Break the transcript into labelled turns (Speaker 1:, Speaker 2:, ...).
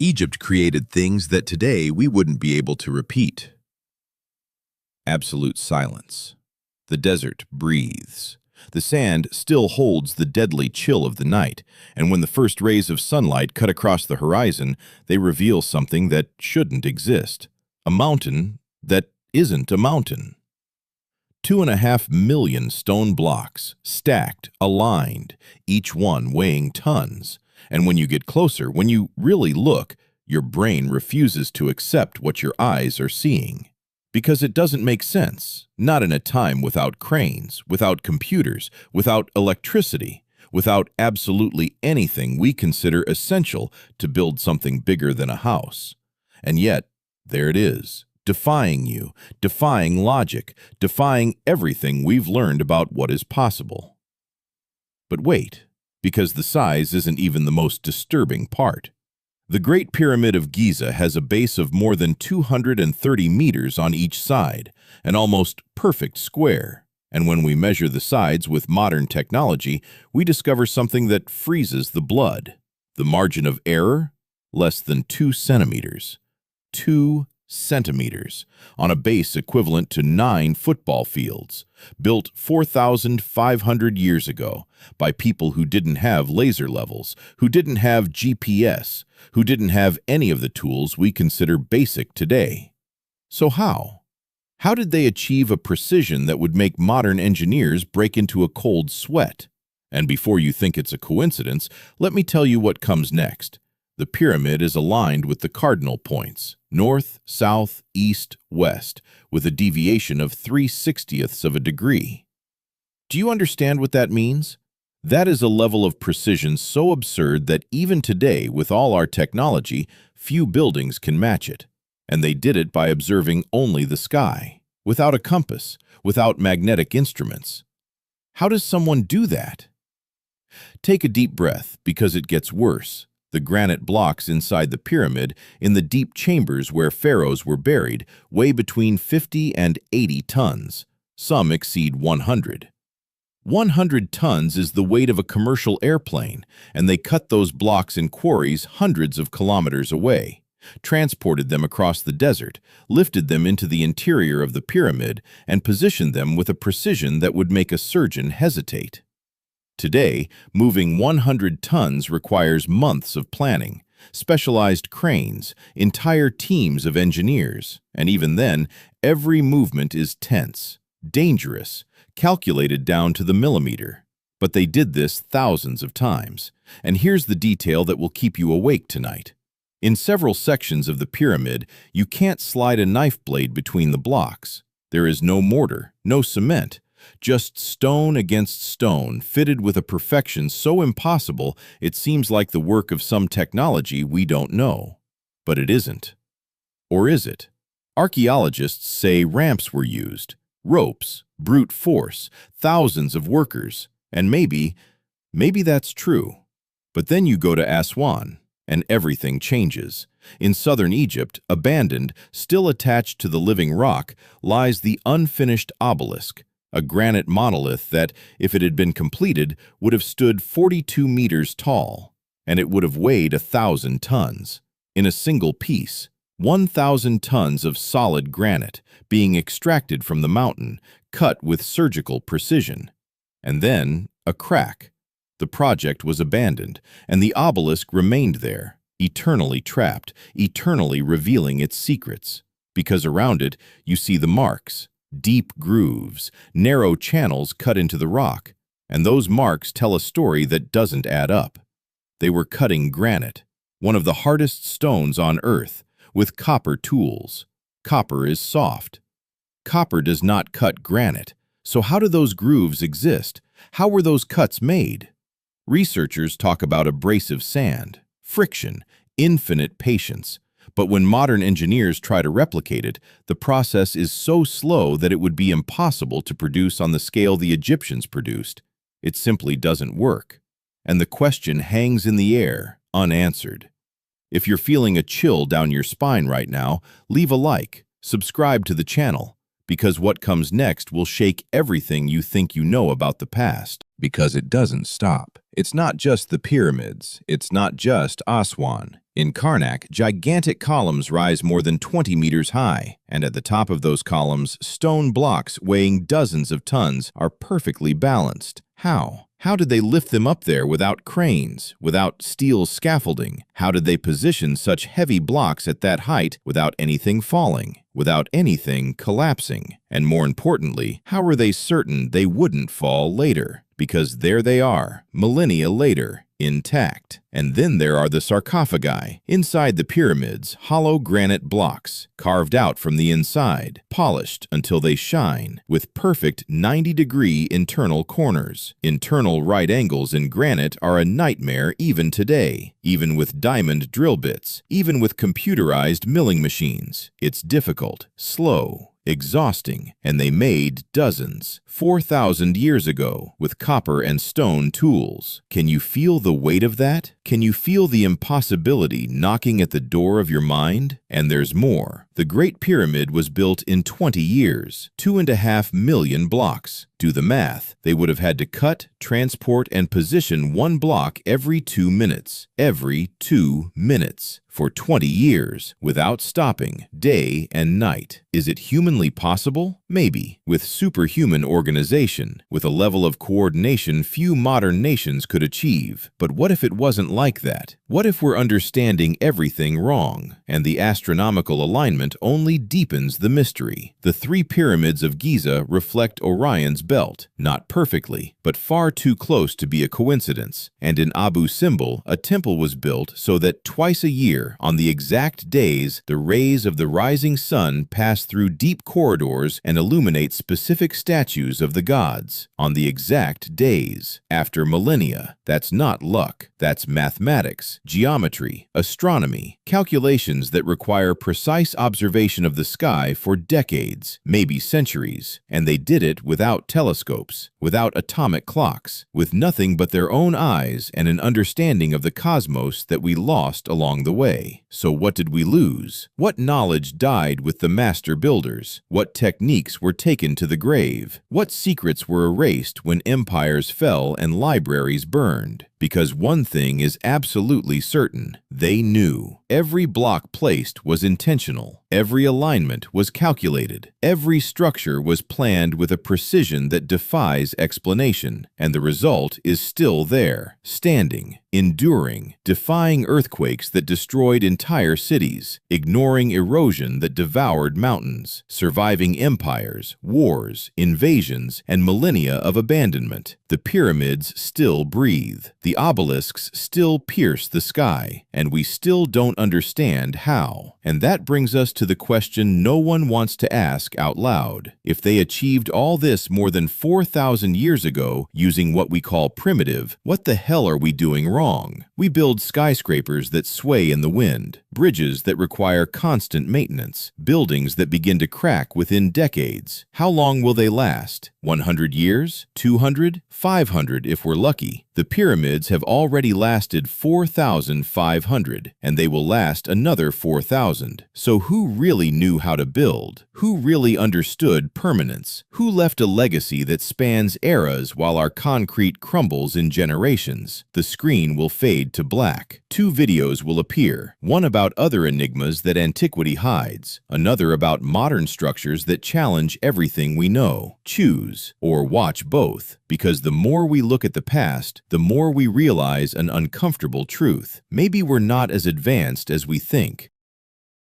Speaker 1: Egypt created things that today we wouldn't be able to repeat. Absolute silence. The desert breathes. The sand still holds the deadly chill of the night, and when the first rays of sunlight cut across the horizon, they reveal something that shouldn't exist. A mountain that isn't a mountain. 2.5 million stone blocks, stacked, aligned, each one weighing tons. And when you get closer, when you really look, your brain refuses to accept what your eyes are seeing. Because it doesn't make sense, not in a time without cranes, without computers, without electricity, without absolutely anything we consider essential to build something bigger than a house. And yet, there it is, defying you, defying logic, defying everything we've learned about what is possible. But wait, because the size isn't even the most disturbing part. The Great Pyramid of Giza has a base of more than 230 meters on each side, an almost perfect square. And when we measure the sides with modern technology, we discover something that freezes the blood. The margin of error? Less than 2 centimeters. 2 centimeters, on a base equivalent to 9 football fields, built 4,500 years ago by people who didn't have laser levels, who didn't have GPS, who didn't have any of the tools we consider basic today. So how? How did they achieve a precision that would make modern engineers break into a cold sweat? And before you think it's a coincidence, let me tell you what comes next. The pyramid is aligned with the cardinal points, north, south, east, west, with a deviation of 3/60ths of a degree. Do you understand what that means? That is a level of precision so absurd that even today, with all our technology, few buildings can match it. And they did it by observing only the sky, without a compass, without magnetic instruments. How does someone do that? Take a deep breath, because it gets worse. The granite blocks inside the pyramid, in the deep chambers where pharaohs were buried, weigh between 50 and 80 tons. Some exceed 100. 100 tons is the weight of a commercial airplane, and they cut those blocks in quarries hundreds of kilometers away, transported them across the desert, lifted them into the interior of the pyramid, and positioned them with a precision that would make a surgeon hesitate. Today, moving 100 tons requires months of planning, specialized cranes, entire teams of engineers, and even then, every movement is tense, dangerous, calculated down to the millimeter. But they did this thousands of times. And here's the detail that will keep you awake tonight. In several sections of the pyramid, you can't slide a knife blade between the blocks. There is no mortar, no cement, just stone against stone, fitted with a perfection so impossible it seems like the work of some technology we don't know. But it isn't. Or is it? Archaeologists say ramps were used, ropes, brute force, thousands of workers, and maybe that's true. But then you go to Aswan, and everything changes. In southern Egypt, abandoned, still attached to the living rock, lies the unfinished obelisk, a granite monolith that, if it had been completed, would have stood 42 meters tall, and it would have weighed 1,000 tons. In a single piece, 1,000 tons of solid granite being extracted from the mountain, cut with surgical precision. And then, a crack. The project was abandoned, and the obelisk remained there, eternally trapped, eternally revealing its secrets. Because around it, you see the marks. Deep grooves, narrow channels cut into the rock, and those marks tell a story that doesn't add up. They were cutting granite, one of the hardest stones on Earth, with copper tools. Copper is soft. Copper does not cut granite, so how do those grooves exist? How were those cuts made? Researchers talk about abrasive sand, friction, infinite patience. But when modern engineers try to replicate it, the process is so slow that it would be impossible to produce on the scale the Egyptians produced. It simply doesn't work. And the question hangs in the air, unanswered. If you're feeling a chill down your spine right now, leave a like, subscribe to the channel, because what comes next will shake everything you think you know about the past. Because it doesn't stop. It's not just the pyramids. It's not just Aswan. In Karnak, gigantic columns rise more than 20 meters high, and at the top of those columns, stone blocks weighing dozens of tons are perfectly balanced. How? How did they lift them up there without cranes, without steel scaffolding? How did they position such heavy blocks at that height without anything falling, without anything collapsing? And more importantly, how were they certain they wouldn't fall later? Because there they are, millennia later, intact. And then there are the sarcophagi. Inside the pyramids, hollow granite blocks, carved out from the inside, polished until they shine, with perfect 90-degree internal corners. Internal right angles in granite are a nightmare even today, even with diamond drill bits, even with computerized milling machines. It's difficult, slow, exhausting, and they made dozens, 4,000 years ago, with copper and stone tools. Can you feel the weight of that? Can you feel the impossibility knocking at the door of your mind? And there's more. The Great Pyramid was built in 20 years, 2.5 million blocks. Do the math. They would have had to cut, transport, and position one block every 2 minutes. Every 2 minutes. For 20 years, without stopping, day and night. Is it humanly possible? Maybe. With superhuman organization, with a level of coordination few modern nations could achieve. But what if it wasn't like that? What if we're understanding everything wrong, and the astronomical alignment only deepens the mystery? The 3 pyramids of Giza reflect Orion's belt, not perfectly, but far too close to be a coincidence. And in Abu Simbel, a temple was built so that twice a year, on the exact days, the rays of the rising sun pass through deep corridors and illuminate specific statues of the gods. On the exact days. After millennia. That's not luck. That's mathematics, geometry, astronomy, calculations that require precise observation of the sky for decades, maybe centuries. And they did it without telescopes, without atomic clocks, with nothing but their own eyes and an understanding of the cosmos that we lost along the way. So what did we lose? What knowledge died with the master builders? What techniques were taken to the grave? What secrets were erased when empires fell and libraries burned? Because one thing is absolutely certain. They knew. Every block placed was intentional. Every alignment was calculated. Every structure was planned with a precision that defies explanation. And the result is still there, standing, enduring, defying earthquakes that destroyed entire cities, ignoring erosion that devoured mountains, surviving empires, wars, invasions, and millennia of abandonment. The pyramids still breathe. The obelisks still pierce the sky, and we still don't understand how. And that brings us to the question no one wants to ask out loud. If they achieved all this more than 4,000 years ago using what we call primitive, what the hell are we doing wrong? We build skyscrapers that sway in the wind, bridges that require constant maintenance, buildings that begin to crack within decades. How long will they last? 100 years? 200? 500 if we're lucky. The pyramids have already lasted 4,500, and they will last another 4,000. So who really knew how to build? Who really understood permanence? Who left a legacy that spans eras while our concrete crumbles in generations? The screen will fade to black. 2 videos will appear, one about other enigmas that antiquity hides, another about modern structures that challenge everything we know. Choose, or watch both, because the more we look at the past, the more we realize an uncomfortable truth. Maybe we're not as advanced as we think.